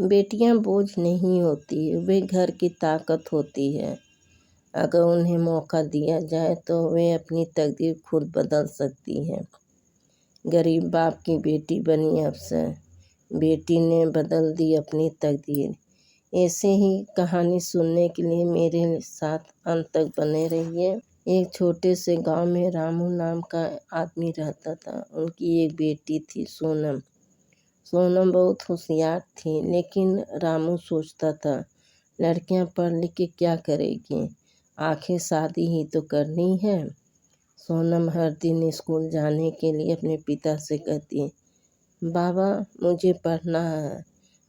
बेटियां बोझ नहीं होती, वे घर की ताकत होती है। अगर उन्हें मौका दिया जाए तो वे अपनी तकदीर खुद बदल सकती हैं। गरीब बाप की बेटी बनी अफसर, बेटी ने बदल दी अपनी तकदीर। ऐसे ही कहानी सुनने के लिए मेरे साथ अंत तक बने रहिए। एक छोटे से गांव में रामू नाम का आदमी रहता था। उनकी एक बेटी थी, सोनम। सोनम बहुत होशियार थी, लेकिन रामू सोचता था, लड़कियां पढ़ लिख के क्या करेगी, आखिर शादी ही तो करनी है। सोनम हर दिन स्कूल जाने के लिए अपने पिता से कहती, बाबा मुझे पढ़ना है,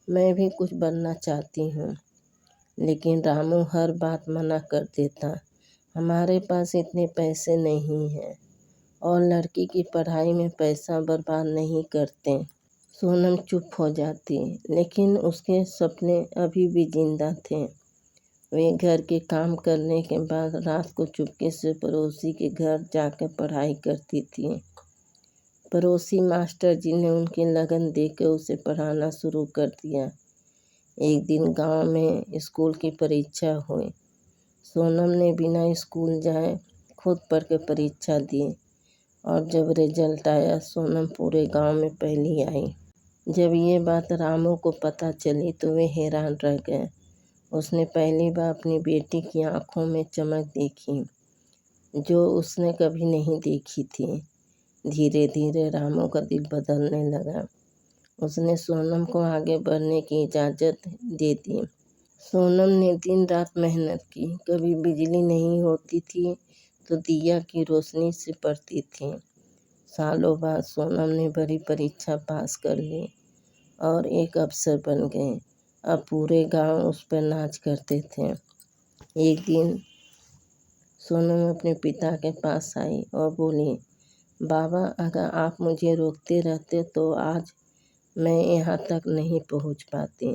मैं भी कुछ बनना चाहती हूँ। लेकिन रामू हर बात मना कर देता, हमारे पास इतने पैसे नहीं हैं और लड़की की पढ़ाई में पैसा बर्बाद नहीं करते। सोनम चुप हो जाती, लेकिन उसके सपने अभी भी जिंदा थे। वे घर के काम करने के बाद रात को चुपके से पड़ोसी के घर जाकर पढ़ाई करती थी। पड़ोसी मास्टर जी ने उनकी लगन देखकर उसे पढ़ाना शुरू कर दिया। एक दिन गांव में स्कूल की परीक्षा हुई। सोनम ने बिना स्कूल जाए खुद पढ़ के परीक्षा दी और जब रिजल्ट आया, सोनम पूरे गांव में पहली आई। जब ये बात रामू को पता चली तो वे हैरान रह गए। उसने पहली बार अपनी बेटी की आंखों में चमक देखी, जो उसने कभी नहीं देखी थी। धीरे धीरे रामू का दिल बदलने लगा। उसने सोनम को आगे बढ़ने की इजाज़त दे दी। सोनम ने दिन रात मेहनत की। कभी बिजली नहीं होती थी तो दिया की रोशनी से पढ़ती थी। सालों बाद सोनम ने बड़ी परीक्षा पास कर ली और एक अफसर बन गई। अब पूरे गांव उस पर नाच करते थे। एक दिन सोनम अपने पिता के पास आई और बोली, बाबा अगर आप मुझे रोकते रहते तो आज मैं यहाँ तक नहीं पहुँच पाती।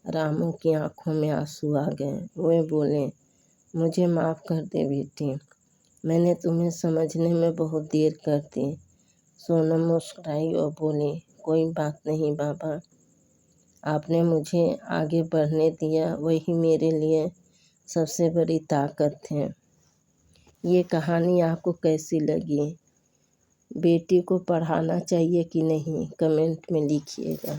रामू की आंखों में आंसू आ गए। वे बोले, मुझे माफ़ कर दे बेटी, मैंने तुम्हें समझने में बहुत देर कर दी। सोनम मुस्कुराई और बोली, कोई बात नहीं बाबा, आपने मुझे आगे बढ़ने दिया, वही मेरे लिए सबसे बड़ी ताकत है। ये कहानी आपको कैसी लगी? बेटी को पढ़ाना चाहिए कि नहीं, कमेंट में लिखिएगा।